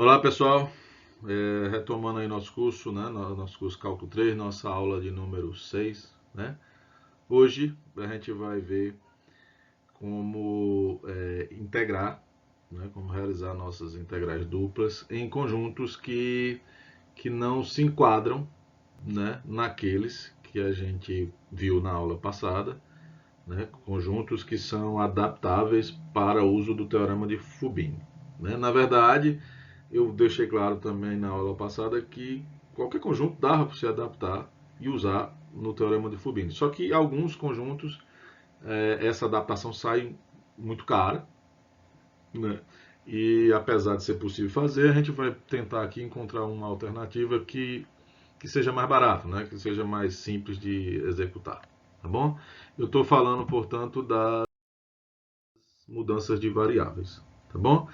Olá pessoal, retomando aí nosso curso, né, nosso curso Cálculo 3, nossa aula de número 6, né? Hoje a gente vai ver como integrar, né, como realizar nossas integrais duplas em conjuntos que não se enquadram, né, naqueles que a gente viu na aula passada, né, conjuntos que são adaptáveis para o uso do teorema de Fubini, né? Na verdade, eu deixei claro também na aula passada que qualquer conjunto dava para se adaptar e usar no teorema de Fubini. Só que alguns conjuntos, essa adaptação sai muito cara, né? E apesar de ser possível fazer, a gente vai tentar aqui encontrar uma alternativa que seja mais barata, né? Que seja mais simples de executar, tá bom? Eu estou falando, portanto, das mudanças de variáveis, tá bom?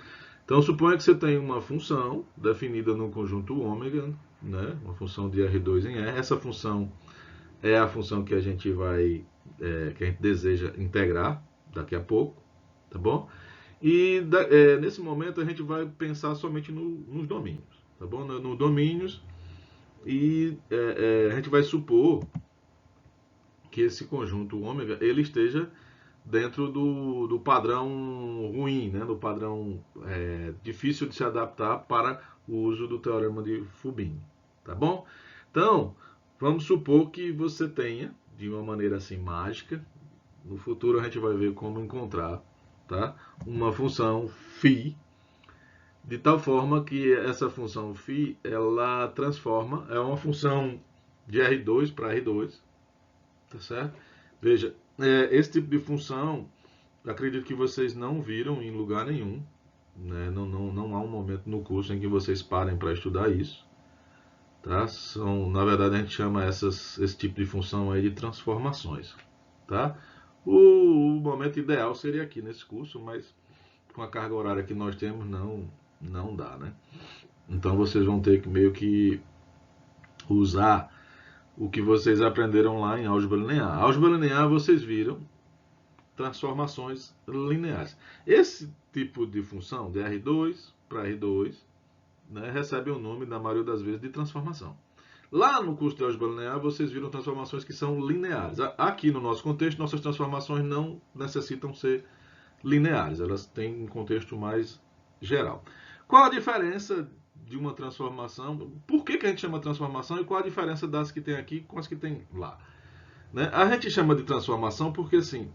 Então suponha que você tem uma função definida no conjunto ômega, né? Uma função de R2 em R. Essa função é a função que a gente que a gente deseja integrar daqui a pouco, tá bom? E nesse momento a gente vai pensar somente nos domínios, tá bom? Nos domínios e a gente vai supor que esse conjunto ômega ele esteja dentro do padrão ruim, né? Do padrão difícil de se adaptar para o uso do teorema de Fubini, tá bom? Então, vamos supor que você tenha, de uma maneira assim mágica, no futuro a gente vai ver como encontrar, tá? Uma função φ, de tal forma que essa função φ, ela transforma, é uma função de R2 para R2, tá certo? Veja, esse tipo de função acredito que vocês não viram em lugar nenhum, né? Não há um momento no curso em que vocês parem para estudar isso, tá? Na verdade, a gente chama esse tipo de função aí de transformações, tá? O momento ideal seria aqui nesse curso, mas com a carga horária que nós temos, não dá, né? Então vocês vão ter que meio que usar o que vocês aprenderam lá em álgebra linear. Álgebra linear vocês viram transformações lineares. Esse tipo de função, de R2 para R2, né, recebe o nome, na maioria das vezes, de transformação. Lá no curso de álgebra linear, vocês viram transformações que são lineares. Aqui no nosso contexto, nossas transformações não necessitam ser lineares, elas têm um contexto mais geral. Qual a diferença de uma transformação? Por que a gente chama transformação e qual a diferença das que tem aqui com as que tem lá? Né? A gente chama de transformação porque, assim,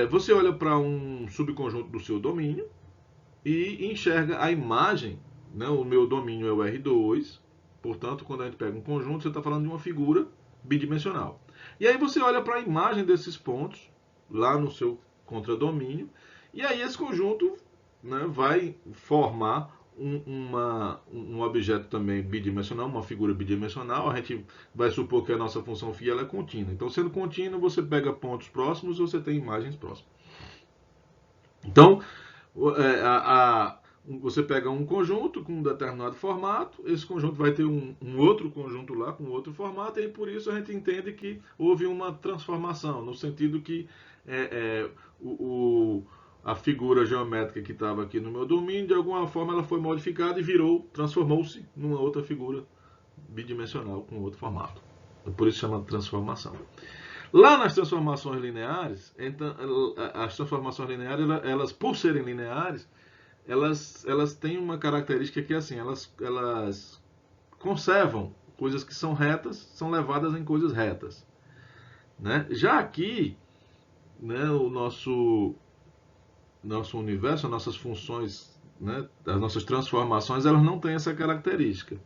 você olha para um subconjunto do seu domínio e enxerga a imagem, né? O meu domínio é o R2, portanto, quando a gente pega um conjunto, você está falando de uma figura bidimensional. E aí você olha para a imagem desses pontos, lá no seu contradomínio, e aí esse conjunto, né, vai formar um objeto também bidimensional, uma figura bidimensional. A gente vai supor que a nossa função φ ela é contínua. Então, sendo contínua, você pega pontos próximos ou você tem imagens próximas. Então, você pega um conjunto com um determinado formato, esse conjunto vai ter um outro conjunto lá com outro formato, e por isso a gente entende que houve uma transformação, no sentido que é, é, o, a figura geométrica que estava aqui no meu domínio, de alguma forma ela foi modificada e transformou-se numa outra figura bidimensional com outro formato. Por isso chama transformação. Lá nas transformações lineares, então, as transformações lineares, elas por serem lineares, elas têm uma característica que é assim, elas conservam coisas que são retas, são levadas em coisas retas, né? Já aqui, né, o nosso universo, as nossas funções, né, as nossas transformações, elas não têm essa característica.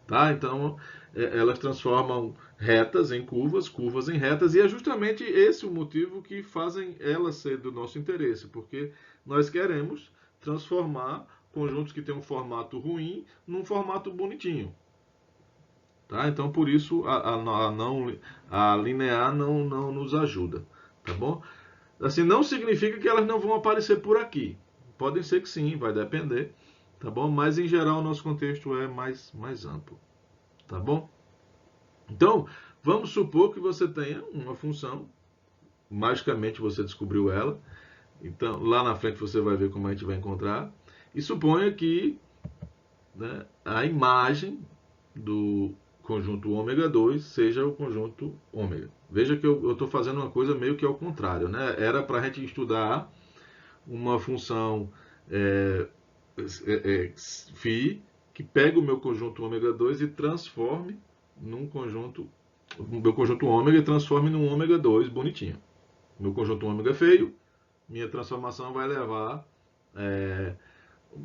Tá? Então, elas transformam retas em curvas, curvas em retas, e é justamente esse o motivo que fazem elas ser do nosso interesse, porque nós queremos transformar conjuntos que têm um formato ruim num formato bonitinho. Tá? Então, por isso, a linear não nos ajuda. Tá bom? Assim, não significa que elas não vão aparecer por aqui. Podem ser que sim, vai depender. Tá bom? Mas, em geral, o nosso contexto é mais amplo. Tá bom? Então, vamos supor que você tenha uma função, magicamente você descobriu ela, então lá na frente você vai ver como a gente vai encontrar, e suponha que né, a imagem do conjunto ômega 2 seja o conjunto ômega. Veja que eu estou fazendo uma coisa meio que ao contrário, né? Era para a gente estudar uma função φ que pega o meu conjunto ômega 2 e transforme num conjunto, o meu conjunto ômega e transforme num ômega 2 bonitinho. Meu conjunto ômega feio, minha transformação vai levar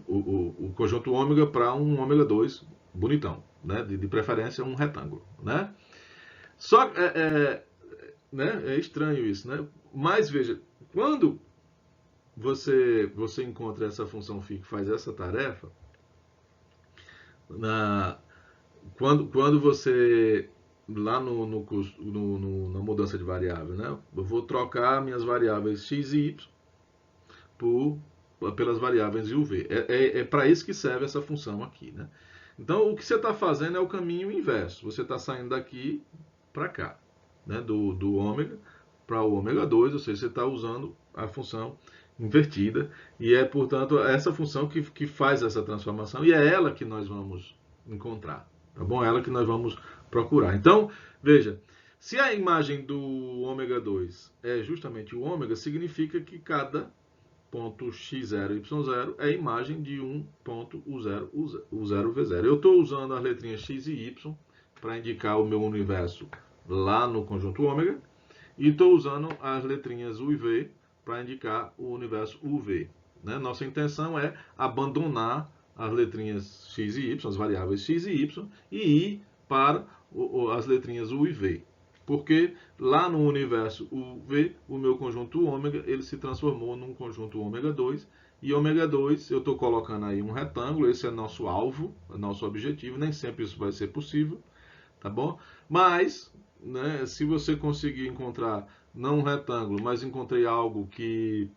o conjunto ômega para um ômega 2 bonitão, né? De preferência um retângulo, né? Só né? É estranho isso, né? Mas veja, quando você encontra essa função φ que faz essa tarefa, na, quando você lá na mudança de variável, né? Eu vou trocar minhas variáveis x e y por, pelas variáveis u, v. É para isso que serve essa função aqui, né? Então, o que você está fazendo é o caminho inverso. Você está saindo daqui para cá, né? Do ômega para o ômega 2, ou seja, você está usando a função invertida. E é, portanto, essa função que faz essa transformação. E é ela que nós vamos encontrar, tá bom? É ela que nós vamos procurar. Então, veja, se a imagem do ômega 2 é justamente o ômega, significa que cada ponto x0, y0 é a imagem de um ponto u0, u0, v0. Eu estou usando as letrinhas x e y para indicar o meu universo lá no conjunto ômega e estou usando as letrinhas u e v para indicar o universo uv. Né? Nossa intenção é abandonar as letrinhas x e y, as variáveis x e y, e ir para as letrinhas u e v. Porque lá no universo UV, o meu conjunto ômega, ele se transformou num conjunto ômega 2. E ômega 2, eu estou colocando aí um retângulo, esse é nosso alvo, é nosso objetivo. Nem sempre isso vai ser possível, tá bom? Mas, né, se você conseguir encontrar, não um retângulo, mas encontrei algo que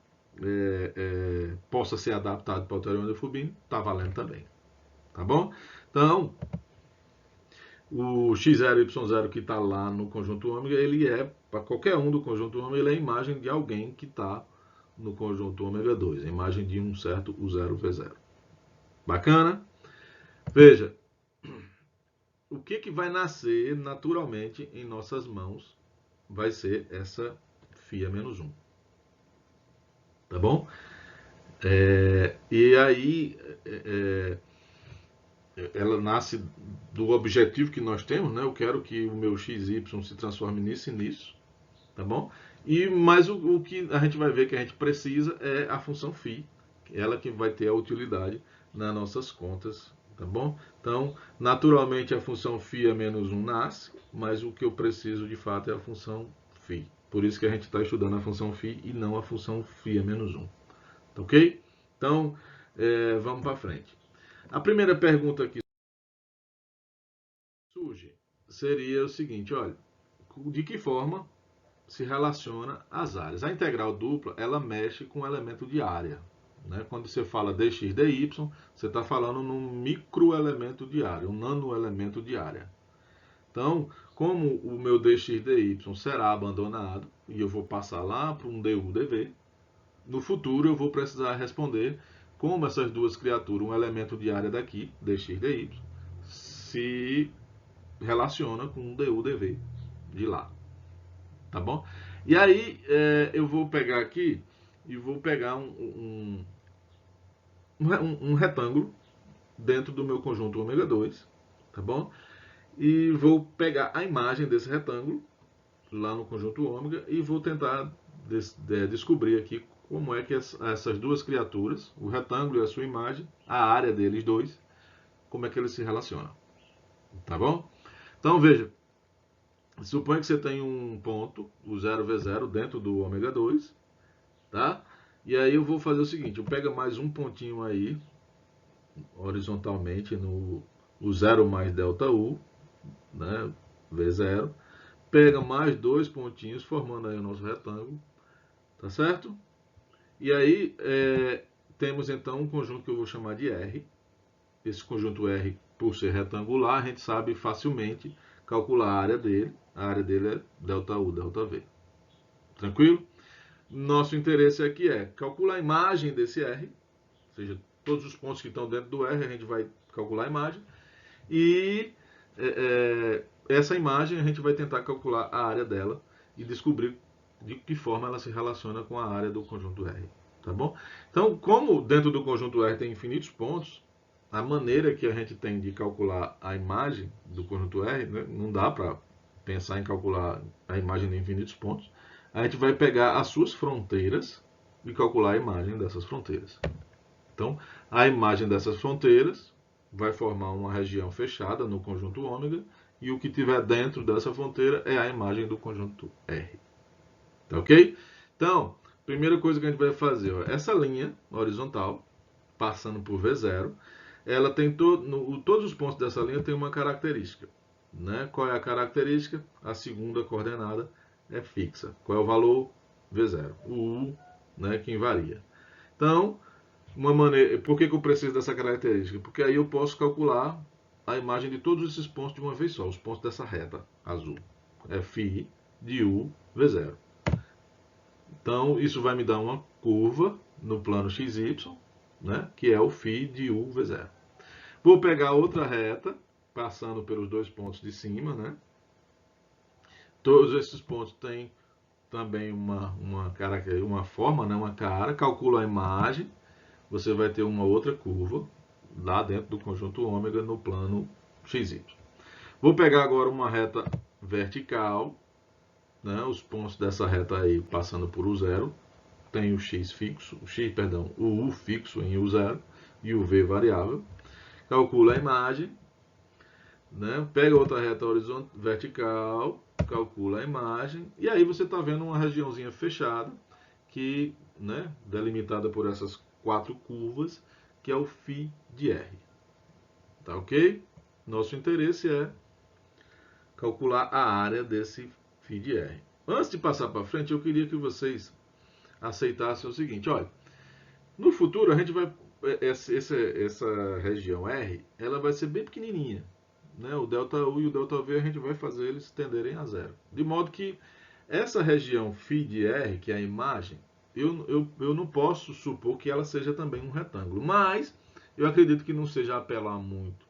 possa ser adaptado para o teorema de Fubini, tá valendo também, tá bom? Então, o x0 e y0 que está lá no conjunto ômega, ele é, para qualquer um do conjunto ômega, ele é a imagem de alguém que está no conjunto ômega 2, a imagem de um certo U0, V0. Bacana? Veja, o que vai nascer naturalmente em nossas mãos vai ser essa φ-1. Tá bom? E aí, ela nasce do objetivo que nós temos, né? Eu quero que o meu xy se transforme nisso e nisso, tá bom? Mas o que a gente vai ver que a gente precisa é a função φ, ela que vai ter a utilidade nas nossas contas, tá bom? Então, naturalmente a função φ é menos 1 nasce, mas o que eu preciso de fato é a função φ. Por isso que a gente está estudando a função φ e não a função φ é menos 1. Tá ok? Então, vamos para frente. A primeira pergunta que surge seria o seguinte, olha, de que forma se relaciona às áreas? A integral dupla, ela mexe com o elemento de área. Né? Quando você fala dx, dy, você está falando num microelemento de área, um nanoelemento de área. Então, como o meu dx, dy será abandonado, e eu vou passar lá para um du, dv, no futuro eu vou precisar responder como essas duas criaturas, um elemento de área daqui, dx, dy, se relaciona com um du, dv de lá. Tá bom? E aí eu vou pegar aqui e vou pegar um retângulo dentro do meu conjunto ômega 2, tá bom? E vou pegar a imagem desse retângulo lá no conjunto ômega e vou tentar descobrir aqui como é que essas duas criaturas, o retângulo e a sua imagem, a área deles dois, como é que eles se relacionam. Tá bom? Então veja, suponha que você tem um ponto, o 0v0, dentro do ômega 2, tá? E aí eu vou fazer o seguinte, eu pego mais um pontinho aí, horizontalmente, no o 0 mais ΔU, né? V0, pega mais dois pontinhos, formando aí o nosso retângulo, tá certo? E aí temos então um conjunto que eu vou chamar de R. Esse conjunto R, por ser retangular, a gente sabe facilmente calcular a área dele. A área dele é ΔU, ΔV. Tranquilo? Nosso interesse aqui é calcular a imagem desse R, ou seja, todos os pontos que estão dentro do R, a gente vai calcular a imagem. E essa imagem a gente vai tentar calcular a área dela e descobrir de que forma ela se relaciona com a área do conjunto R. Tá bom? Então, como dentro do conjunto R tem infinitos pontos, a maneira que a gente tem de calcular a imagem do conjunto R, né, não dá para pensar em calcular a imagem de infinitos pontos. A gente vai pegar as suas fronteiras e calcular a imagem dessas fronteiras. Então, a imagem dessas fronteiras vai formar uma região fechada no conjunto ômega, e o que tiver dentro dessa fronteira é a imagem do conjunto R. Tá ok? Então, primeira coisa que a gente vai fazer, ó, essa linha horizontal, passando por V0, ela tem todos os pontos dessa linha têm uma característica. Né? Qual é a característica? A segunda coordenada é fixa. Qual é o valor? V0. O U, né, que varia. Então, uma maneira, por que eu preciso dessa característica? Porque aí eu posso calcular a imagem de todos esses pontos de uma vez só, os pontos dessa reta azul. É φ de U V0. Então, isso vai me dar uma curva no plano XY, né, que é o φ de U V0. Vou pegar outra reta, passando pelos dois pontos de cima, né? Todos esses pontos têm também uma forma, né, uma cara. Calculo a imagem, você vai ter uma outra curva lá dentro do conjunto ômega no plano XY. Vou pegar agora uma reta vertical, né, os pontos dessa reta aí passando por U0, tem o x fixo, o U fixo em U0 e o V variável. Calcula a imagem, né, pega outra reta vertical, calcula a imagem, e aí você está vendo uma regiãozinha fechada, que, né, delimitada por essas quatro curvas, que é o φ de R. Tá ok? Nosso interesse é calcular a área desse φ de R. Antes de passar para frente, eu queria que vocês aceitassem o seguinte, olha, no futuro a gente vai, essa região R, ela vai ser bem pequenininha, né? O ΔU e o ΔV a gente vai fazer eles tenderem a zero. De modo que essa região φ de R, que é a imagem, eu não posso supor que ela seja também um retângulo, mas eu acredito que não seja apelar muito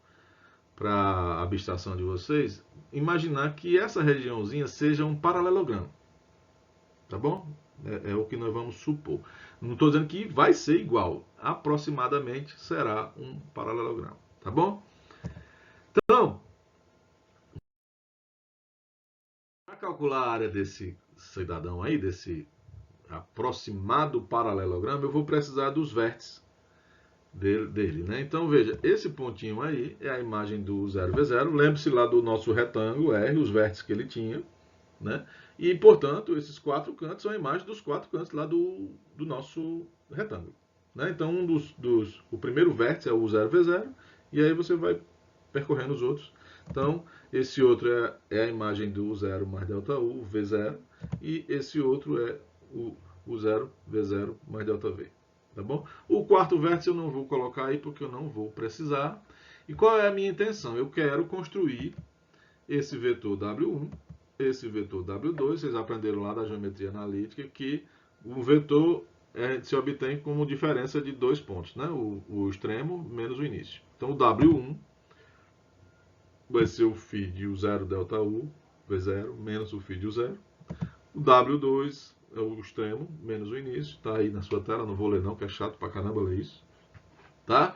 para a abstração de vocês, imaginar que essa regiãozinha seja um paralelogramo. Tá bom? É o que nós vamos supor. Não estou dizendo que vai ser igual. Aproximadamente será um paralelogramo. Tá bom? Então, para calcular a área desse cidadão aí, desse aproximado paralelogramo, eu vou precisar dos vértices dele, né? Então, veja, esse pontinho aí é a imagem do 0V0. Lembre-se lá do nosso retângulo R, os vértices que ele tinha, né? E, portanto, esses quatro cantos são a imagem dos quatro cantos lá do nosso retângulo. Né? Então, o primeiro vértice é o 0V0, e aí você vai percorrendo os outros. Então, esse outro é a imagem do 0 mais ΔU, V0, e esse outro é o 0, V0 mais ΔV. Tá bom? O quarto vértice eu não vou colocar aí porque eu não vou precisar. E qual é a minha intenção? Eu quero construir esse vetor W1, esse vetor W2. Vocês aprenderam lá da geometria analítica que o vetor se obtém como diferença de dois pontos, né? O extremo menos o início. Então o W1 vai ser o φ de U0 ΔU, V0, menos o φ de U0. O W2 é o extremo menos o início. Está aí na sua tela, não vou ler não, que é chato pra caramba ler isso. Tá?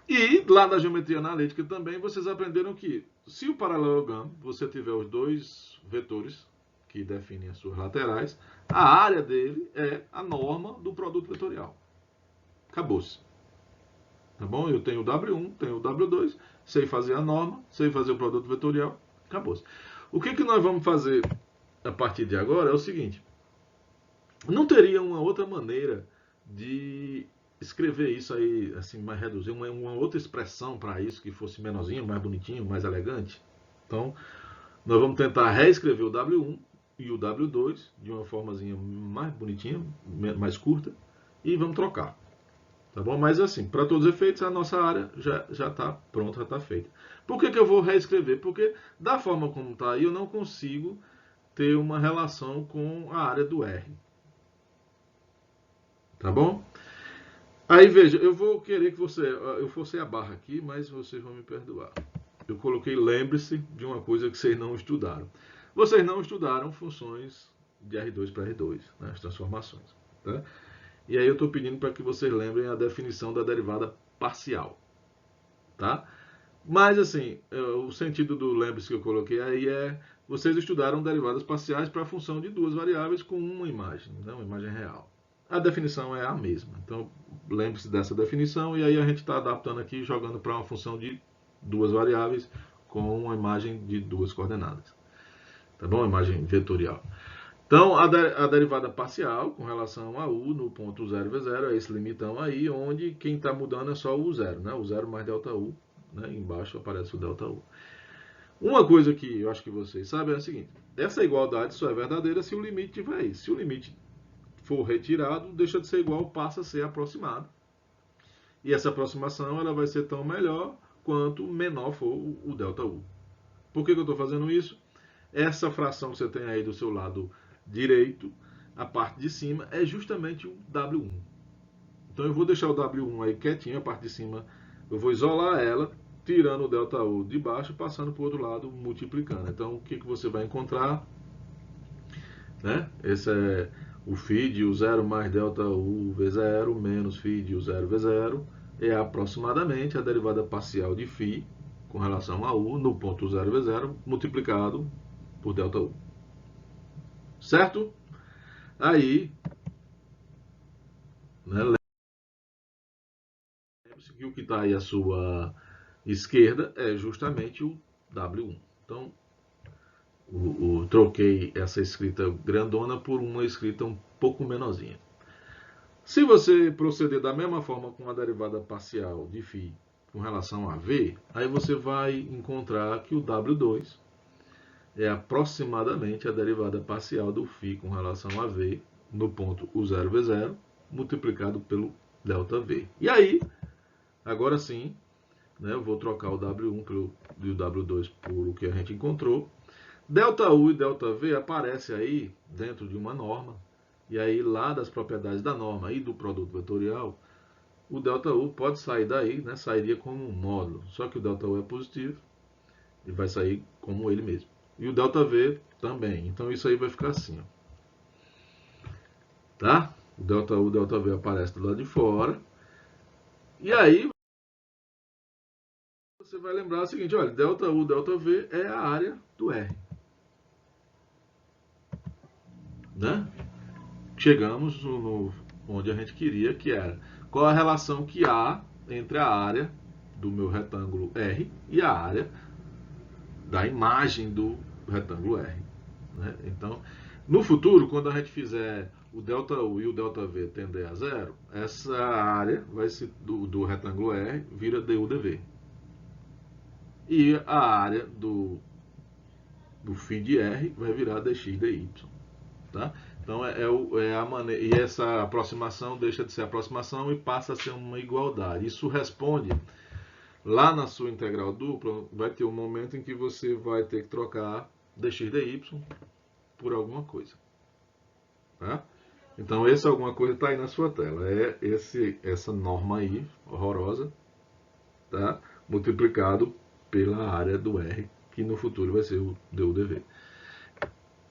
E lá da geometria analítica também vocês aprenderam que se o paralelogramo você tiver os dois vetores que definem as suas laterais, a área dele é a norma do produto vetorial. Acabou-se. Tá bom? Eu tenho o W1, tenho o W2, sei fazer a norma, sei fazer o produto vetorial, acabou-se. O que nós vamos fazer a partir de agora é o seguinte. Não teria uma outra maneira de escrever isso aí, assim, mais reduzir, uma outra expressão para isso que fosse menorzinho, mais bonitinho, mais elegante? Então, nós vamos tentar reescrever o W1 e o W2 de uma formazinha mais bonitinha, mais curta, e vamos trocar. Tá bom? Mas assim, para todos os efeitos, a nossa área já está pronta, já está feita. Por que eu vou reescrever? Porque da forma como está aí, eu não consigo ter uma relação com a área do R. Tá bom? Aí veja, eu vou querer que eu forcei a barra aqui, mas vocês vão me perdoar. Eu coloquei lembre-se de uma coisa que vocês não estudaram. Vocês não estudaram funções de R2 para R2, né, as transformações. Tá? E aí eu estou pedindo para que vocês lembrem a definição da derivada parcial. Tá? Mas assim, o sentido do lembre-se que eu coloquei aí é: vocês estudaram derivadas parciais para a função de duas variáveis com uma imagem, né, uma imagem real. A definição é a mesma. Então, lembre-se dessa definição e aí a gente está adaptando aqui, jogando para uma função de duas variáveis com uma imagem de duas coordenadas. Tá bom? Imagem vetorial. Então, a derivada parcial com relação a u no ponto 0 vezes 0 é esse limitão aí, onde quem está mudando é só o zero, né? O zero mais delta u, né? Embaixo aparece o delta u. Uma coisa que eu acho que vocês sabem é a seguinte: essa igualdade só é verdadeira se o limite tiver isso. Se o limite for retirado, deixa de ser igual, passa a ser aproximado. E essa aproximação ela vai ser tão melhor quanto menor for o delta u. Por que eu estou fazendo isso? Essa fração que você tem aí do seu lado direito, a parte de cima, é justamente o W1. Então eu vou deixar o W1 aí quietinho, a parte de cima eu vou isolar ela, tirando o delta U de baixo e passando para o outro lado, multiplicando. Então o que você vai encontrar? Né? Esse é o φ de U0 mais delta U V0 menos φ de U0 V0. É aproximadamente a derivada parcial de φ com relação a U no ponto 0 V0 multiplicado por delta U. Certo? Aí, né, lembre-se que o que está aí à sua esquerda é justamente o W1. Então, troquei essa escrita grandona por uma escrita um pouco menorzinha. Se você proceder da mesma forma com a derivada parcial de φ com relação a V, aí você vai encontrar que o W2 é aproximadamente a derivada parcial do φ com relação a V no ponto U0 V0 multiplicado pelo ΔV. E aí, agora sim, né, eu vou trocar o W1 e o W2 por o que a gente encontrou. ΔU e ΔV aparece aí dentro de uma norma. E aí, lá das propriedades da norma e do produto vetorial, o ΔU pode sair daí, né, sairia como um módulo. Só que o ΔU é positivo e vai sair como ele mesmo. E o ΔV também. Então isso aí vai ficar assim, ó. Tá? O ΔU e ΔV aparece do lado de fora. E aí você vai lembrar o seguinte: olha, ΔU, ΔV é a área do R. Né? Chegamos onde a gente queria, que era qual a relação que há entre a área do meu retângulo R e a área da imagem do retângulo R. Né? Então, no futuro, quando a gente fizer o ΔU e o ΔV tender a zero, essa área vai ser do retângulo R vira DU/DV. E a área do φ de R vai virar dx/dy. Tá? Então é a maneira, e essa aproximação deixa de ser aproximação e passa a ser uma igualdade. Isso responde lá na sua integral dupla, vai ter um momento em que você vai ter que trocar dx/dy por alguma coisa. Tá? Então esse alguma coisa está aí na sua tela. É essa norma aí, horrorosa, tá? Multiplicado pela área do R, que no futuro vai ser o DU/DV.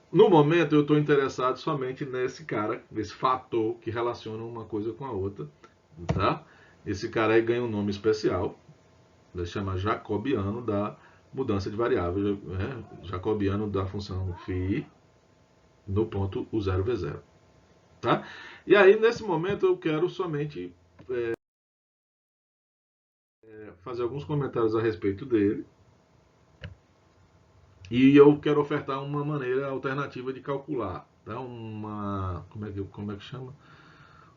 No momento eu estou interessado somente nesse cara, nesse fator que relaciona uma coisa com a outra. Tá? Esse cara aí ganha um nome especial, ele chama jacobiano da mudança de variável, né? Jacobiano da função φ no ponto U0 V0. Tá? E aí, nesse momento, eu quero somente fazer alguns comentários a respeito dele. E eu quero ofertar uma maneira alternativa de calcular. Tá? Como é que chama?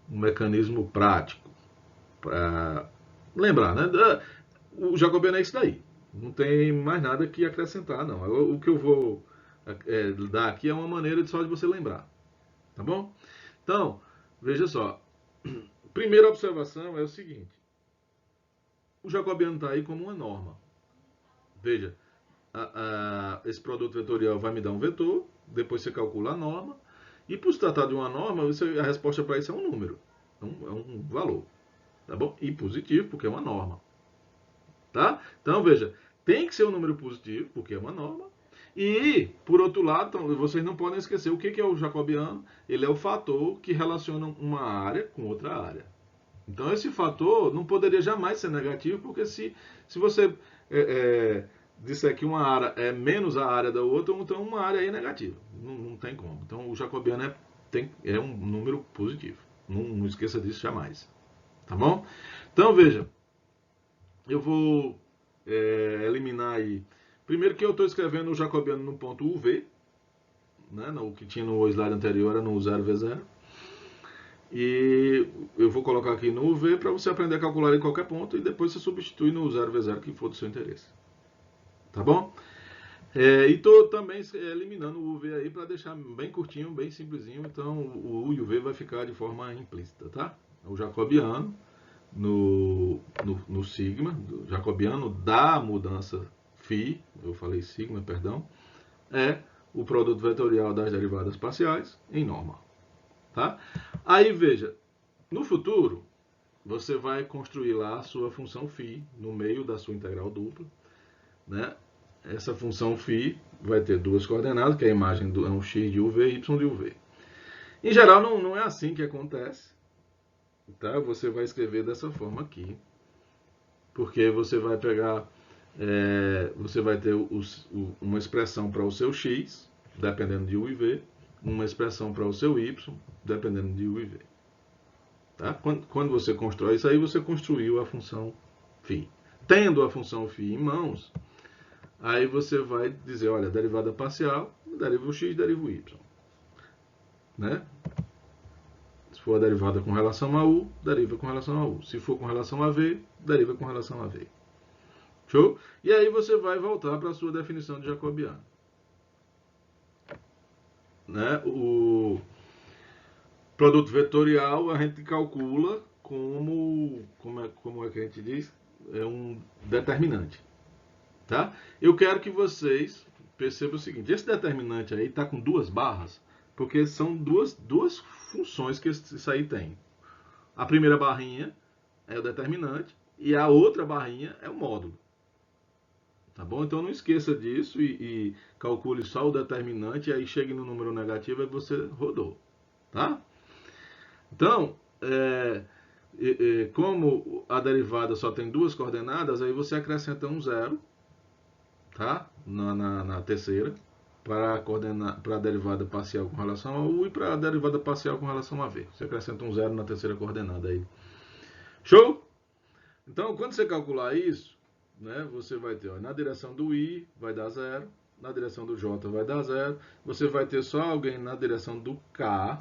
Um mecanismo prático. Para lembrar, né? O jacobiano é isso daí. Não tem mais nada que acrescentar, não. O que eu vou dar aqui é uma maneira só de você lembrar. Tá bom? Então, veja só. Primeira observação é o seguinte: o jacobiano está aí como uma norma. Veja, esse produto vetorial vai me dar um vetor, depois você calcula a norma, e por se tratar de uma norma, a resposta para isso é um número, é um valor. tá bom? E positivo, porque é uma norma, tá? Então, veja, tem que ser um número positivo, porque é uma norma. E, por outro lado, então, vocês não podem esquecer o que é o jacobiano. Ele é o fator que relaciona uma área com outra área. Então, esse fator não poderia jamais ser negativo, porque se você disser que uma área é menos a área da outra, então uma área é negativa. Não tem como. Então, o jacobiano é um número positivo. Não esqueça disso jamais. Tá bom? Então, veja. Eu vou eliminar aí. Primeiro que eu estou escrevendo o jacobiano no ponto UV, né? O que tinha no slide anterior era no 0V0. E eu vou colocar aqui no UV para você aprender a calcular em qualquer ponto e depois você substitui no 0V0 que for do seu interesse. Tá bom? E estou também eliminando o UV aí para deixar bem curtinho, bem simplesinho. Então o U e o V vai ficar de forma implícita, tá? O jacobiano no sigma, do jacobiano da mudança φ, eu falei sigma, perdão, é o produto vetorial das derivadas parciais em norma. Tá? Aí veja, no futuro, você vai construir lá a sua função φ no meio da sua integral dupla. Né? Essa função φ vai ter duas coordenadas, que é a imagem é um x de uv e y de uv. Em geral, não é assim que acontece. Tá? Você vai escrever dessa forma aqui. Porque você vai pegar, você vai ter uma expressão para o seu x, dependendo de u e v, uma expressão para o seu y, dependendo de u e v. Tá? Quando você constrói isso aí, você construiu a função φ. Tendo a função φ em mãos, aí você vai dizer, olha, derivada parcial, deriva o x, deriva o y. Né? Se for a derivada com relação a u, deriva com relação a u. Se for com relação a v, deriva com relação a v. Show? E aí você vai voltar para a sua definição de jacobiano. Né? O produto vetorial a gente calcula como é que a gente diz? É um determinante. Tá? Eu quero que vocês percebam o seguinte, esse determinante aí está com duas barras, porque são duas funções que isso aí tem. A primeira barrinha é o determinante e a outra barrinha é o módulo. Tá bom? Então não esqueça disso e calcule só o determinante e aí chegue no número negativo e você rodou. Tá? Então, como a derivada só tem duas coordenadas, aí você acrescenta um zero, tá? na terceira, para a derivada parcial com relação a u e para a derivada parcial com relação a v. Você acrescenta um zero na terceira coordenada aí. Show? Então, quando você calcular isso, né, você vai ter, ó, na direção do i vai dar zero, na direção do j vai dar zero, você vai ter só alguém na direção do k,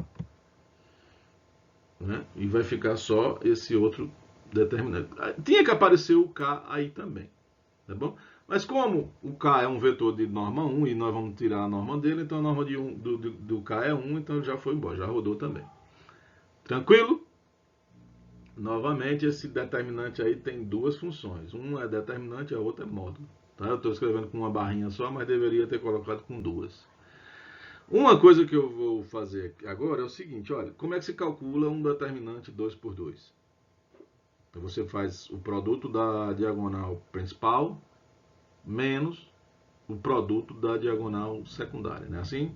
né, e vai ficar só esse outro determinante. Tinha que aparecer o k aí também, tá bom? Mas como o k é um vetor de norma 1 e nós vamos tirar a norma dele, então a norma do k é 1, então já foi embora, já rodou também. Tranquilo? Novamente, esse determinante aí tem duas funções. Um é determinante e a outra é módulo. Tá? Eu estou escrevendo com uma barrinha só, mas deveria ter colocado com duas. Uma coisa que eu vou fazer agora é o seguinte, olha, como é que se calcula um determinante 2 por 2? Então você faz o produto da diagonal principal menos o produto da diagonal secundária, né? Assim?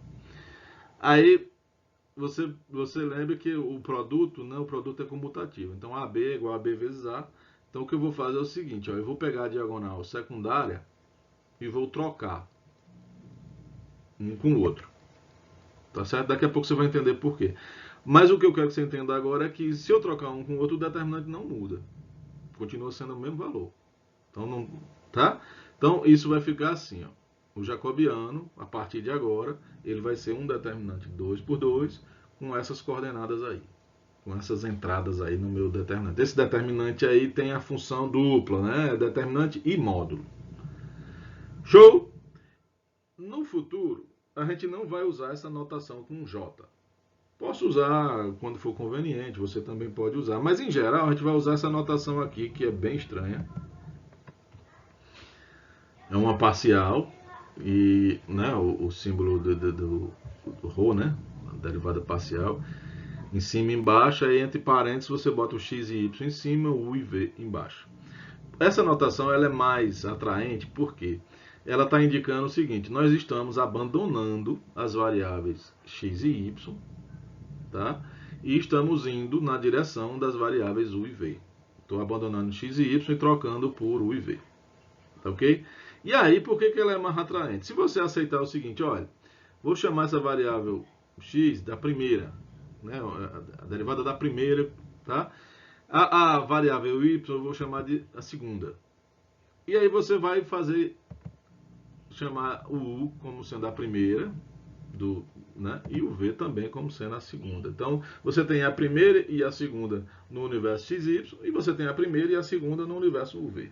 Aí você lembra que o produto, né, o produto é comutativo. Então AB é igual a B vezes A. Então o que eu vou fazer é o seguinte, ó, eu vou pegar a diagonal secundária e vou trocar um com o outro. Tá certo? Daqui a pouco você vai entender por quê. Mas o que eu quero que você entenda agora é que se eu trocar um com o outro, o determinante não muda. Continua sendo o mesmo valor. Então, não, tá? Então isso vai ficar assim, ó. O jacobiano, a partir de agora, ele vai ser um determinante 2 por 2 com essas coordenadas aí. Com essas entradas aí no meu determinante. Esse determinante aí tem a função dupla, né? Determinante e módulo. Show? No futuro, a gente não vai usar essa notação com J. Posso usar quando for conveniente, você também pode usar. Mas em geral, a gente vai usar essa notação aqui, que é bem estranha. É uma parcial. E né, o símbolo do ρ, né, a derivada parcial, em cima e embaixo, aí entre parênteses você bota o x e y em cima, o u e v embaixo. Essa notação ela é mais atraente porque ela está indicando o seguinte: nós estamos abandonando as variáveis x e y, tá? E estamos indo na direção das variáveis u e v. Estou abandonando x e y e trocando por u e v. Tá ok? E aí, por que ela é mais atraente? Se você aceitar o seguinte, olha, vou chamar essa variável x da primeira, né? A derivada da primeira, tá? A variável y eu vou chamar de a segunda. E aí você vai chamar o u como sendo a primeira, né? E o v também como sendo a segunda. Então, você tem a primeira e a segunda no universo xy, e você tem a primeira e a segunda no universo uv.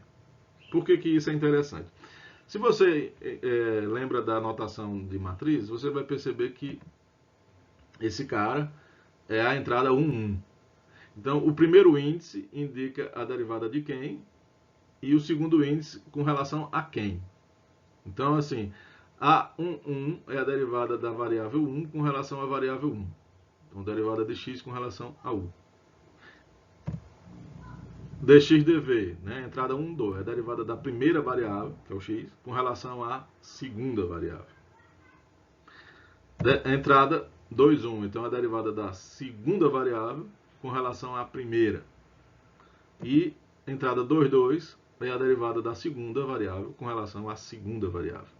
Por que isso é interessante? Se você lembra da notação de matriz, você vai perceber que esse cara é a entrada 1, 1. Então, o primeiro índice indica a derivada de quem e o segundo índice com relação a quem. Então, assim, a1, 1 é a derivada da variável 1 com relação à variável 1. Então, derivada de x com relação a u. dx dv, né? Entrada 1, 2, é a derivada da primeira variável, que é o x, com relação à segunda variável. Entrada 2, 1, então é a derivada da segunda variável com relação à primeira. E entrada 2, 2 é a derivada da segunda variável com relação à segunda variável.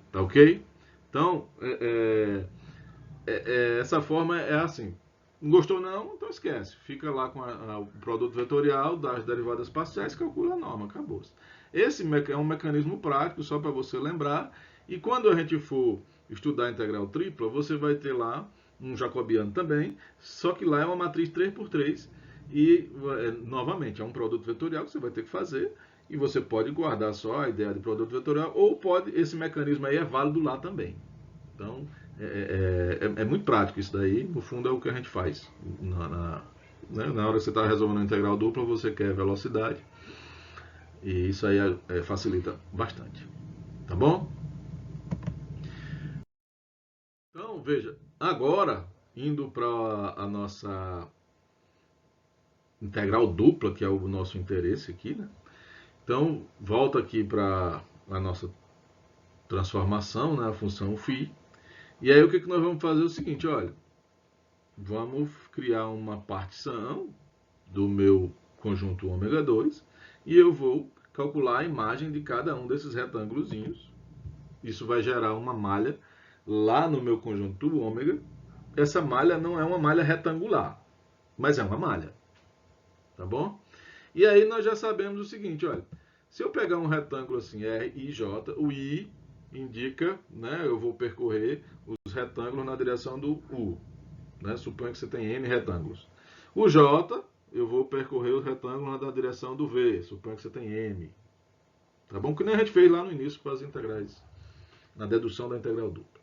Tá ok? Então, essa forma é assim. Não gostou não? Então esquece. Fica lá com o produto vetorial das derivadas parciais, calcula a norma, acabou. Esse é um mecanismo prático, só para você lembrar. E quando a gente for estudar a integral tripla, você vai ter lá um jacobiano também, só que lá é uma matriz 3x3 e, novamente, é um produto vetorial que você vai ter que fazer e você pode guardar só a ideia de produto vetorial ou pode, esse mecanismo aí é válido lá também. Então, é muito prático isso daí, no fundo é o que a gente faz. Na hora que você está resolvendo a integral dupla, você quer velocidade e isso aí facilita bastante. Tá bom? Então, veja, agora, indo para a nossa integral dupla, que é o nosso interesse aqui, né? Então, volta aqui para a nossa transformação, né? A função φ. E aí o que nós vamos fazer é o seguinte, olha, vamos criar uma partição do meu conjunto ômega 2 e eu vou calcular a imagem de cada um desses retângulozinhos. Isso vai gerar uma malha lá no meu conjunto ômega. Essa malha não é uma malha retangular, mas é uma malha. Tá bom? E aí nós já sabemos o seguinte, olha, se eu pegar um retângulo assim, R, I, J, o I indica, né, eu vou percorrer os retângulos na direção do U. Né, suponha que você tem N retângulos. O J, eu vou percorrer os retângulos na direção do V, suponha que você tem M. Tá bom? Que nem a gente fez lá no início com as integrais, na dedução da integral dupla.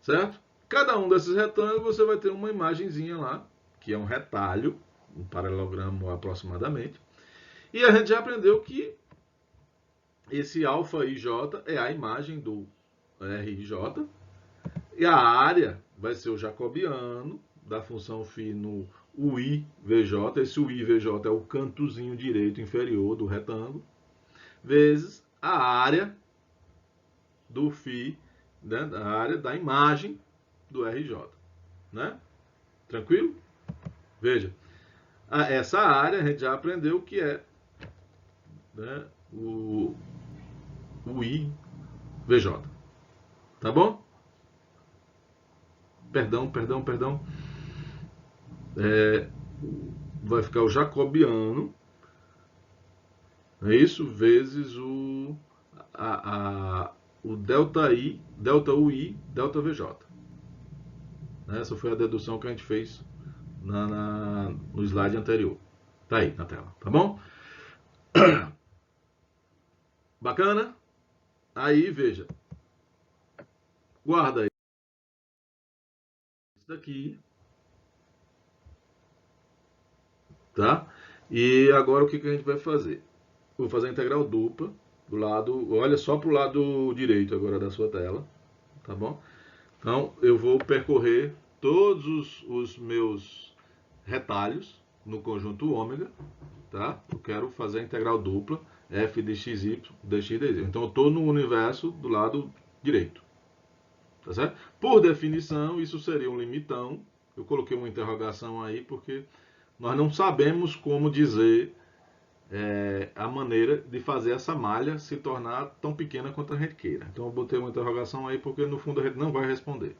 Certo? Cada um desses retângulos você vai ter uma imagenzinha lá, que é um retalho, um paralelogramo aproximadamente. E a gente já aprendeu que esse alfa IJ é a imagem do RIJ. E a área vai ser o jacobiano da função φ no UIVJ. Esse UIVJ é o cantozinho direito inferior do retângulo. Vezes a área do φ, né, a área da imagem do RJ. Né? Tranquilo? Veja. Essa área a gente já aprendeu que é, né, o IVJ. Tá bom? Perdão. Vai ficar o jacobiano. É isso? Vezes o delta I, delta UI, delta VJ. Essa foi a dedução que a gente fez no slide anterior. Tá aí na tela, tá bom? Bacana? Aí, veja. Guarda aí. Isso daqui. Tá? E agora o que a gente vai fazer? Vou fazer a integral dupla do lado, olha só para o lado direito agora da sua tela, tá bom? Então eu vou percorrer todos os meus retalhos no conjunto ômega, tá? Eu quero fazer a integral dupla f de xy, dx, dz. Então eu estou no universo do lado direito, tá certo? Por definição, isso seria um limitão. Eu coloquei uma interrogação aí porque nós não sabemos como dizer a maneira de fazer essa malha se tornar tão pequena quanto a gente queira. Então eu botei uma interrogação aí porque no fundo a gente não vai responder.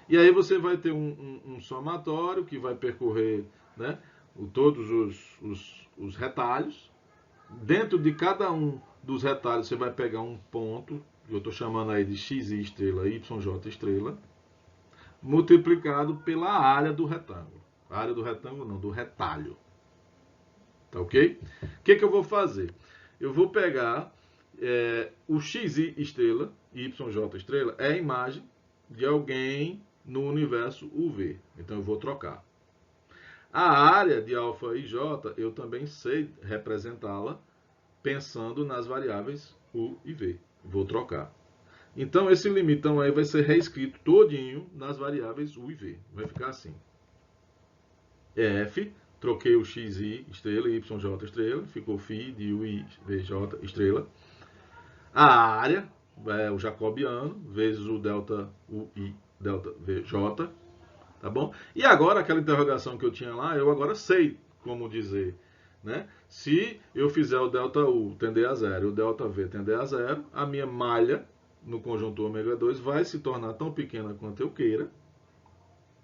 E aí você vai ter um somatório que vai percorrer, né, todos os retalhos. Dentro de cada um dos retalhos você vai pegar um ponto, que eu estou chamando aí de xi estrela, yj estrela, multiplicado pela área do retângulo. A área do retângulo não, do retalho. Tá ok? O que eu vou fazer? Eu vou pegar o xi estrela, yj estrela, é a imagem de alguém no universo UV. Então eu vou trocar. A área de alfa e j eu também sei representá-la pensando nas variáveis u e v. Vou trocar. Então esse limitão aí vai ser reescrito todinho nas variáveis u e v. Vai ficar assim. F, troquei o xi estrela e yj estrela, ficou φ de u e vj estrela. A área é o jacobiano vezes o delta u e delta vj, tá bom? E agora aquela interrogação que eu tinha lá, eu agora sei como dizer, né? Se eu fizer o delta u tender a zero e o delta v tender a zero, a minha malha no conjunto ômega 2 vai se tornar tão pequena quanto eu queira,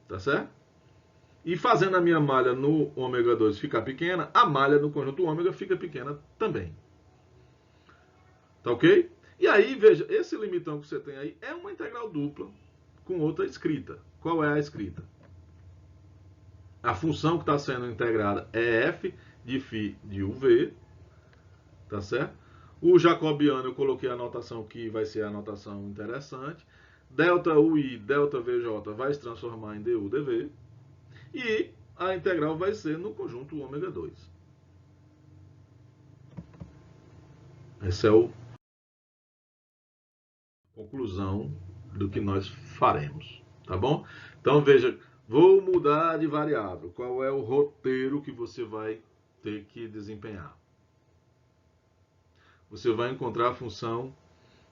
tá certo? E fazendo a minha malha no ômega 2 ficar pequena, a malha no conjunto ômega fica pequena também. Tá ok? E aí, veja, esse limitão que você tem aí é uma integral dupla com outra escrita. Qual é a escrita? A função que está sendo integrada é f de φ de uv, tá certo? O jacobiano eu coloquei a anotação que vai ser a anotação interessante. Delta ui, delta vj vai se transformar em du, dv. E a integral vai ser no conjunto ômega 2. Essa é a conclusão do que nós faremos, tá bom? Então veja, vou mudar de variável. Qual é o roteiro que você vai ter que desempenhar? Você vai encontrar a função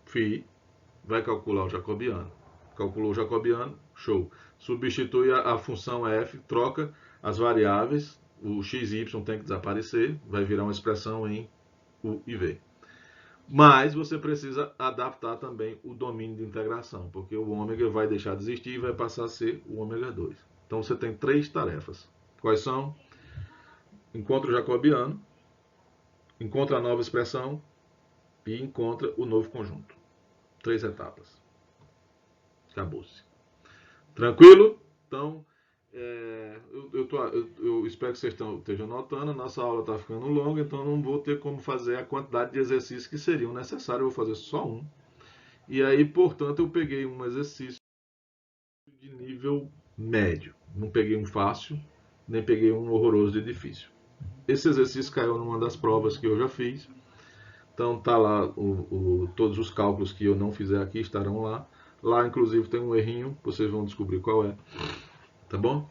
φ, vai calcular o jacobiano. Calculou o jacobiano, show. Substitui a função f, troca as variáveis, o x e y tem que desaparecer, vai virar uma expressão em u e v. Mas você precisa adaptar também o domínio de integração, porque o ômega vai deixar de existir e vai passar a ser o ômega 2. Então você tem 3 tarefas. Quais são? Encontra o jacobiano, encontra a nova expressão e encontra o novo conjunto. 3 etapas. Acabou-se. Tranquilo? Então, eu espero que vocês estejam notando. A nossa aula está ficando longa, então não vou ter como fazer a quantidade de exercícios que seriam necessários. Eu vou fazer só um. E aí, portanto, eu peguei um exercício de nível médio. Não peguei um fácil, nem peguei um horroroso de difícil. Esse exercício caiu numa das provas que eu já fiz. Então tá lá todos os cálculos que eu não fizer aqui estarão lá. Lá, inclusive, tem um errinho, vocês vão descobrir qual é. Tá bom?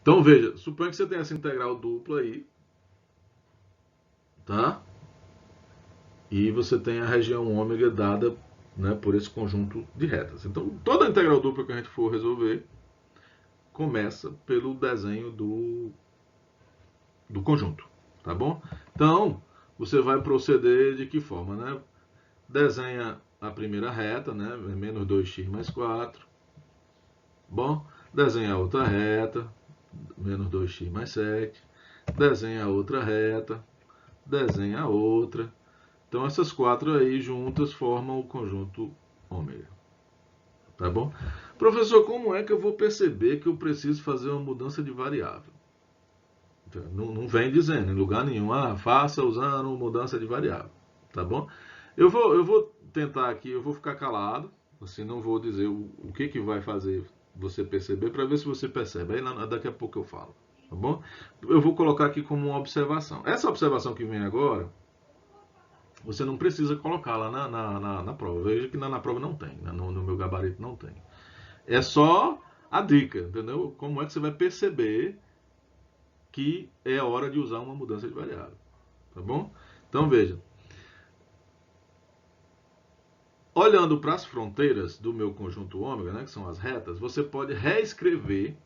Então, veja, suponha que você tem essa integral dupla aí. Tá? E você tem a região ômega dada, né, por esse conjunto de retas. Então, toda integral dupla que a gente for resolver começa pelo desenho do conjunto. Tá bom? Então, você vai proceder de que forma, né? Desenha a primeira reta, né? Menos 2x mais 4. Bom, desenha a outra reta, menos 2x mais 7. Desenha a outra reta, desenha a outra. Então essas 4 aí juntas formam o conjunto ômega. Tá bom? Professor, como é que eu vou perceber que eu preciso fazer uma mudança de variável? Não vem dizendo em lugar nenhum, faça usando mudança de variável. Tá bom? Eu vou tentar aqui, eu vou ficar calado, assim, não vou dizer o que vai fazer você perceber, para ver se você percebe. Aí daqui a pouco eu falo, tá bom? Eu vou colocar aqui como uma observação. Essa observação que vem agora, você não precisa colocar lá na prova. Veja que na prova não tem, no meu gabarito não tem. É só a dica, entendeu? Como é que você vai perceber que é hora de usar uma mudança de variável, tá bom? Então veja, olhando para as fronteiras do meu conjunto ômega, né, que são as retas, você pode reescrever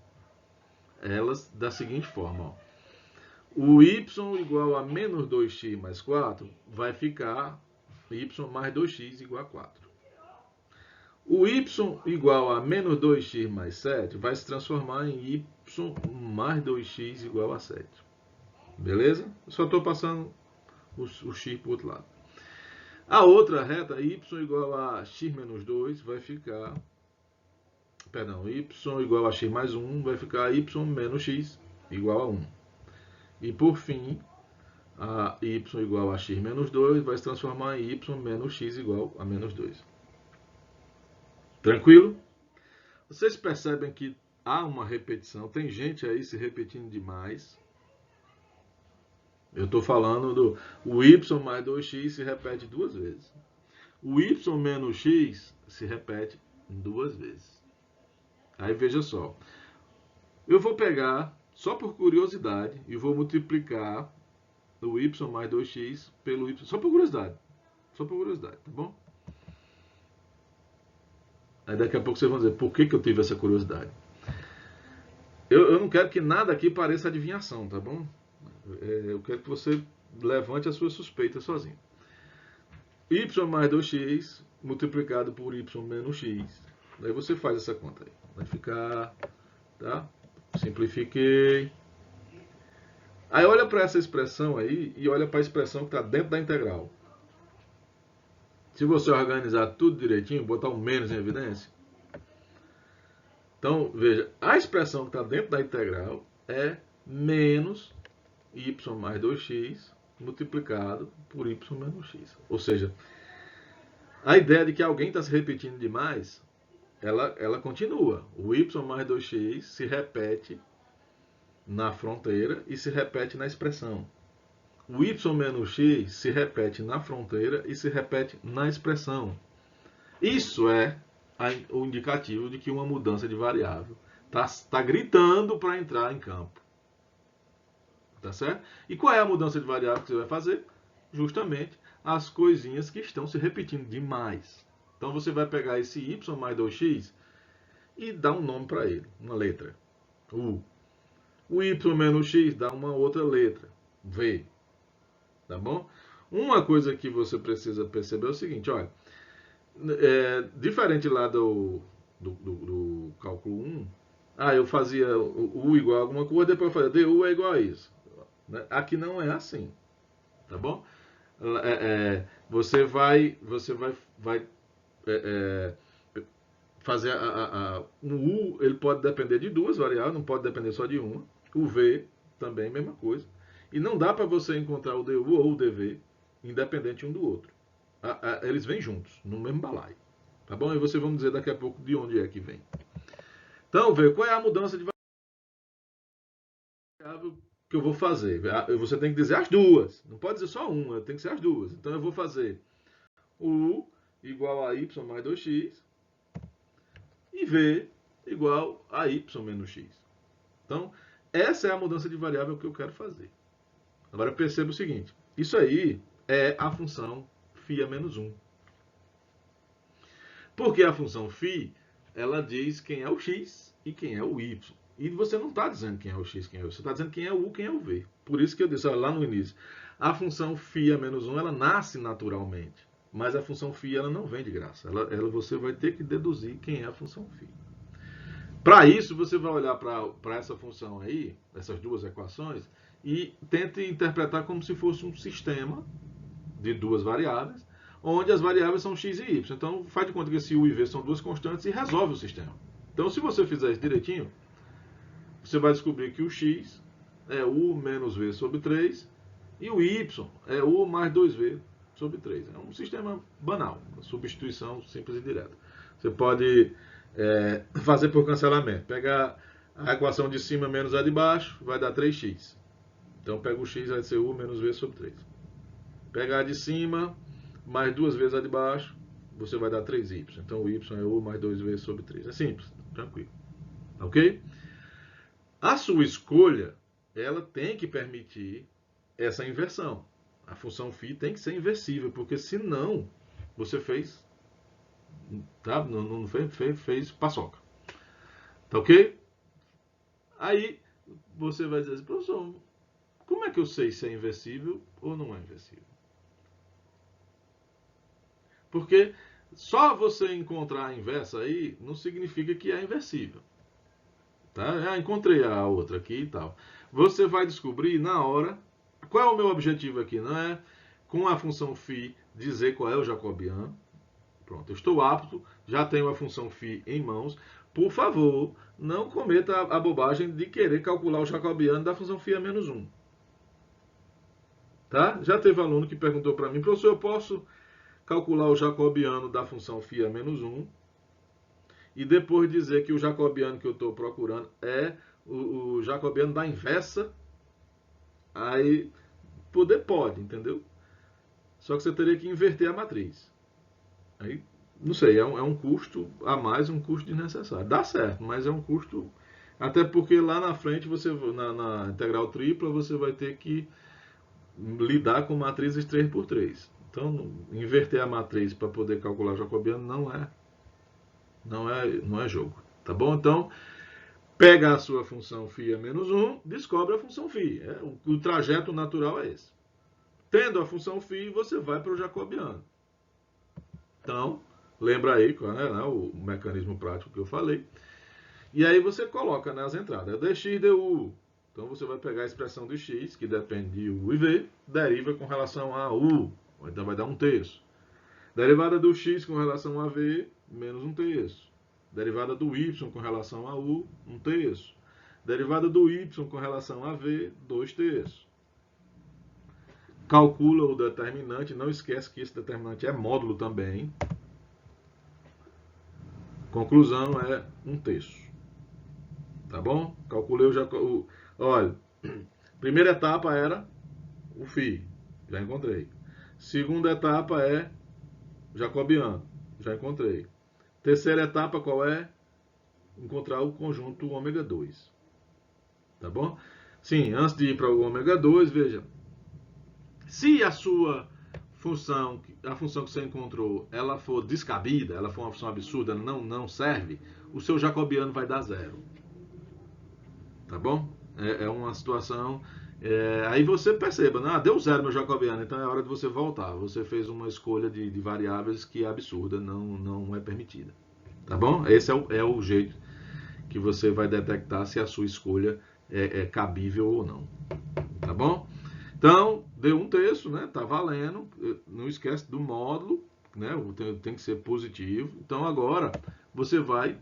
elas da seguinte forma, ó. O y igual a menos 2x mais 4 vai ficar y mais 2x igual a 4. O y igual a menos 2x mais 7 vai se transformar em y mais 2x igual a 7. Beleza? Eu só estou passando o x para o outro lado. A outra reta, y igual a x menos 2, vai ficar... Perdão, y igual a x mais 1 vai ficar y menos x igual a 1. E por fim, a y igual a x menos 2 vai se transformar em y menos x igual a menos 2. Tranquilo? Vocês percebem que há uma repetição, tem gente aí se repetindo demais. Eu estou falando do o y mais 2x se repete duas vezes. O y menos x se repete duas vezes. Aí veja só. Eu vou pegar, só por curiosidade, e vou multiplicar o y mais 2x pelo y. Só por curiosidade. Só por curiosidade, tá bom? Aí daqui a pouco vocês vão dizer, por que eu tive essa curiosidade? Eu não quero que nada aqui pareça adivinhação, tá bom? Eu quero que você levante as suas suspeitas sozinho. Y mais 2x multiplicado por y menos x. Daí você faz essa conta aí. Vai ficar, tá? Simplifiquei. Aí olha para essa expressão aí e olha para a expressão que está dentro da integral. Se você organizar tudo direitinho, botar um menos em evidência. Então, veja, a expressão que está dentro da integral é menos y mais 2x multiplicado por y menos x. Ou seja, a ideia de que alguém está se repetindo demais, ela continua. O y mais 2x se repete na fronteira e se repete na expressão. O y menos x se repete na fronteira e se repete na expressão. Isso é o indicativo de que uma mudança de variável está gritando para entrar em campo. Tá certo? E qual é a mudança de variável que você vai fazer? Justamente as coisinhas que estão se repetindo demais. Então você vai pegar esse y mais 2x e dar um nome para ele, uma letra, U. O y menos x dá uma outra letra, V. Tá bom? Uma coisa que você precisa perceber é o seguinte, olha, diferente lá do cálculo 1, eu fazia U igual a alguma coisa, depois eu fazia du é igual a isso. Aqui não é assim, tá bom? Você vai fazer o U, ele pode depender de duas variáveis, não pode depender só de uma. O V também, mesma coisa. E não dá para você encontrar o DU ou o DV independente um do outro. Eles vêm juntos, no mesmo balaio. Tá bom? E vocês vão dizer daqui a pouco de onde é que vem. Então, vê qual é a mudança de variável que eu vou fazer. Você tem que dizer as duas. Não pode dizer só uma, tem que ser as duas. Então eu vou fazer U igual a y mais 2x e V igual a y menos x. Então, essa é a mudança de variável que eu quero fazer. Agora perceba o seguinte, isso aí é a função φ menos 1. Porque a função φ, ela diz quem é o x e quem é o y. E você não está dizendo quem é o x, quem é o y. Você está dizendo quem é o u, quem é o v. Por isso que eu disse lá no início, a função φ menos 1, ela nasce naturalmente. Mas a função φ, ela não vem de graça. Você vai ter que deduzir quem é a função φ. Para isso, você vai olhar para essa função aí, essas duas equações, e tente interpretar como se fosse um sistema de duas variáveis, onde as variáveis são x e y. Então, faz de conta que esse u e v são duas constantes e resolve o sistema. Então, se você fizer isso direitinho, você vai descobrir que o x é u menos v sobre 3 e o y é u mais 2v sobre 3. É um sistema banal, uma substituição simples e direta. Você pode fazer por cancelamento. Pegar a equação de cima menos a de baixo, vai dar 3x. Então, pega o x, vai ser u menos v sobre 3. Pegar a de cima, mais duas vezes a de baixo, você vai dar 3y. Então, o y é u mais 2v sobre 3. É simples, tranquilo. Tá Ok? A sua escolha, ela tem que permitir essa inversão. A função φ tem que ser inversível, porque senão você fez, tá? Não fez paçoca. Tá ok? Aí você vai dizer assim, professor, como é que eu sei se é inversível ou não é inversível? Porque só você encontrar a inversa aí não significa que é inversível. Tá? Encontrei a outra aqui e tal. Você vai descobrir na hora. Qual é o meu objetivo aqui? Não é com a função φ dizer qual é o jacobiano. Pronto, eu estou apto, já tenho a função φ em mãos. Por favor, não cometa a bobagem de querer calcular o jacobiano da função φ a menos 1. Tá? Já teve aluno que perguntou para mim, professor, eu posso calcular o jacobiano da função φ a menos 1 e depois dizer que o jacobiano que eu estou procurando é o jacobiano da inversa? Aí pode, entendeu? Só que você teria que inverter a matriz. Aí, não sei, é um custo a mais, um custo desnecessário. Dá certo, mas é um custo. Até porque lá na frente, na integral tripla, você vai ter que lidar com matrizes 3x3. Então, inverter a matriz para poder calcular o jacobiano não é jogo. Tá bom? Então, pega a sua função φ a menos 1, descobre a função φ. O trajeto natural é esse. Tendo a função φ, você vai para o jacobiano. Então, lembra aí o mecanismo prático que eu falei. E aí você coloca nas entradas dx du. Então você vai pegar a expressão do x, que depende de u e v, deriva com relação a u. Então vai dar 1/3. Derivada do x com relação a v, menos 1/3. Derivada do y com relação a u, 1/3. Derivada do y com relação a v, 2/3. Calcula o determinante, não esquece que esse determinante é módulo também. Conclusão é 1/3. Tá bom? Calculei olha, primeira etapa era o φ, já encontrei. Segunda etapa é jacobiano, já encontrei. Terceira etapa qual é? Encontrar o conjunto ômega 2. Tá bom? Sim, antes de ir para o ômega 2, veja. Se a sua função, a função que você encontrou, ela for descabida, ela for uma função absurda, não serve, o seu jacobiano vai dar 0. Tá bom? É uma situação. Aí você perceba, deu 0 meu jacobiano, então é hora de você voltar. Você fez uma escolha de variáveis que é absurda, não é permitida. Tá bom? Esse é o jeito que você vai detectar se a sua escolha é cabível ou não. Tá bom? Então, deu 1/3, né? Tá valendo. Não esquece do módulo, né? Tem que ser positivo. Então agora você vai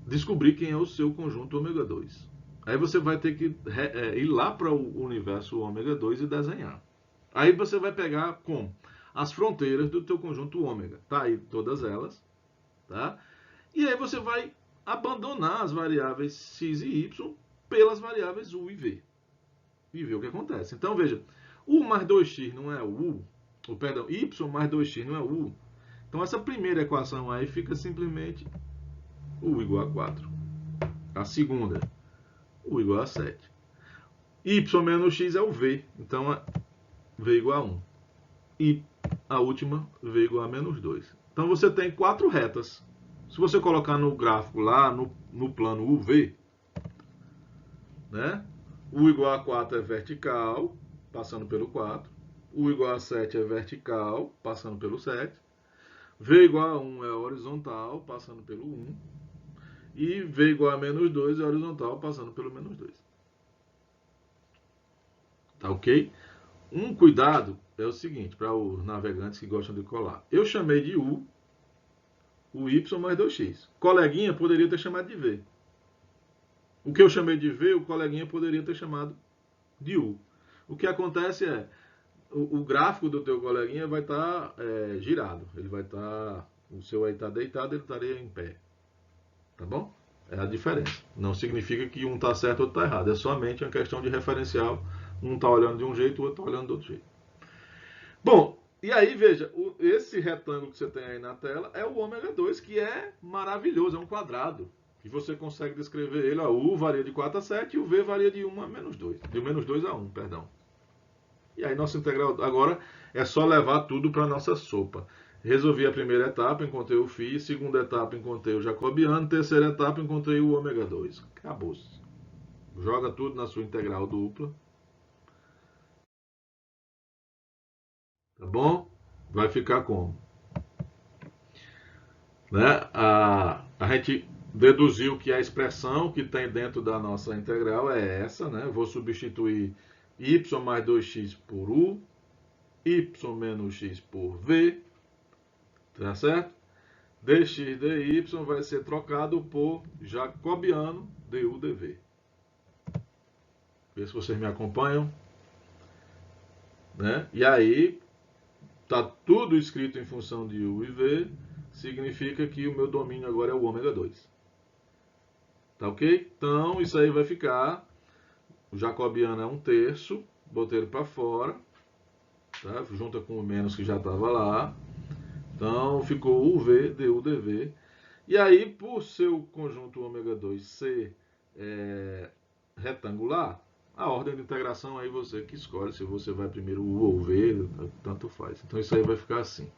descobrir quem é o seu conjunto ômega 2. Aí você vai ter que ir lá para o universo ômega 2 e desenhar. Aí você vai pegar como? As fronteiras do teu conjunto ômega. Tá aí todas elas. Tá? E aí você vai abandonar as variáveis x e y pelas variáveis u e v. E ver o que acontece. Então veja, u mais 2x não é u. Perdão, y mais 2x não é u. Então essa primeira equação aí fica simplesmente u igual a 4. A segunda, u igual a 7. Y menos x é o v. Então v igual a 1. E a última, v igual a menos 2. Então você tem 4 retas. Se você colocar no gráfico lá, no plano UV, né? U igual a 4 é vertical, passando pelo 4. U igual a 7 é vertical, passando pelo 7. V igual a 1 é horizontal, passando pelo 1. E V igual a menos 2 é horizontal, passando pelo menos 2. Tá ok? Um cuidado é o seguinte, para os navegantes que gostam de colar. Eu chamei de U, o Y mais 2x. Coleguinha poderia ter chamado de V. O que eu chamei de V, o coleguinha poderia ter chamado de U. O que acontece é, o gráfico do teu coleguinha vai estar girado. Ele vai estar, o seu aí está deitado, ele estaria em pé. Tá bom? É a diferença. Não significa que um está certo ou outro está errado. É somente uma questão de referencial. Um está olhando de um jeito, o outro está olhando do outro jeito. Bom, e aí veja, esse retângulo que você tem aí na tela é o ômega 2, que é maravilhoso, é um quadrado. E você consegue descrever ele, ó, o U varia de 4 a 7 e o V varia de 1 a menos 2. De menos 2 a 1, perdão. E aí nossa integral agora é só levar tudo para a nossa sopa. Resolvi a primeira etapa, encontrei o φ, segunda etapa encontrei o jacobiano, terceira etapa encontrei o ômega 2. Acabou-se. Joga tudo na sua integral dupla. Tá bom? Vai ficar como? Né? A gente deduziu que a expressão que tem dentro da nossa integral é essa, né? Vou substituir y mais 2x por u, y menos x por v, tá certo? Dx dy vai ser trocado por jacobiano du dv. Vê se vocês me acompanham. Né? E aí, tá tudo escrito em função de u e v, significa que o meu domínio agora é o ômega 2. Tá ok? Então, isso aí vai ficar, o jacobiano é 1/3, botei ele para fora, tá? Junta com o menos que já estava lá. Então, ficou uv du dv. E aí, por seu conjunto ômega 2 ser retangular, a ordem de integração aí você que escolhe, se você vai primeiro U ou V, tanto faz. Então isso aí vai ficar assim.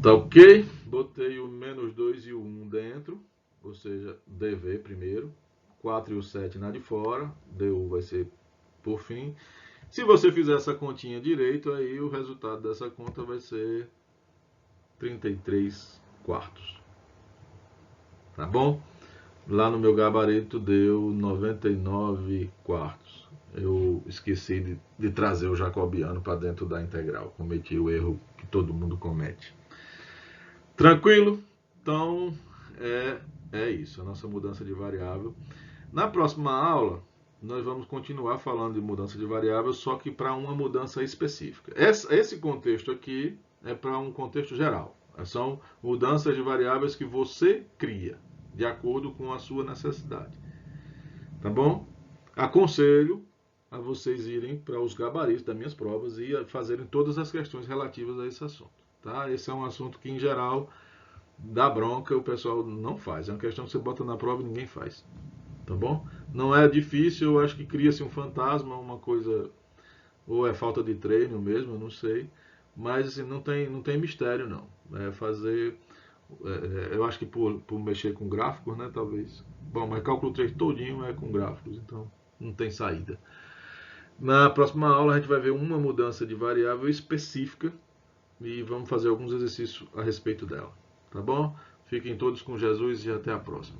Tá ok? Botei o menos 2 e o 1 dentro, ou seja, dv primeiro, 4 e o 7 na de fora, du vai ser por fim. Se você fizer essa continha direito, aí o resultado dessa conta vai ser 33 quartos. Tá bom? Lá no meu gabarito deu 99 quartos. Eu esqueci de trazer o jacobiano para dentro da integral. Cometi o erro que todo mundo comete. Tranquilo? Então, é isso, a nossa mudança de variável. Na próxima aula, nós vamos continuar falando de mudança de variável, só que para uma mudança específica. Esse contexto aqui é para um contexto geral. São mudanças de variáveis que você cria, de acordo com a sua necessidade. Tá bom? Aconselho a vocês irem para os gabaritos das minhas provas e fazerem todas as questões relativas a esse assunto. Tá? Esse é um assunto que, em geral, dá bronca, o pessoal não faz. É uma questão que você bota na prova e ninguém faz. Tá bom? Não é difícil, eu acho que cria-se um fantasma, uma coisa, ou é falta de treino mesmo, eu não sei. Mas assim, não tem mistério, não. É fazer. Eu acho que por mexer com gráficos, né, talvez. Bom, mas cálculo 3 todinho é com gráficos, então não tem saída. Na próxima aula a gente vai ver uma mudança de variável específica e vamos fazer alguns exercícios a respeito dela. Tá bom? Fiquem todos com Jesus e até a próxima.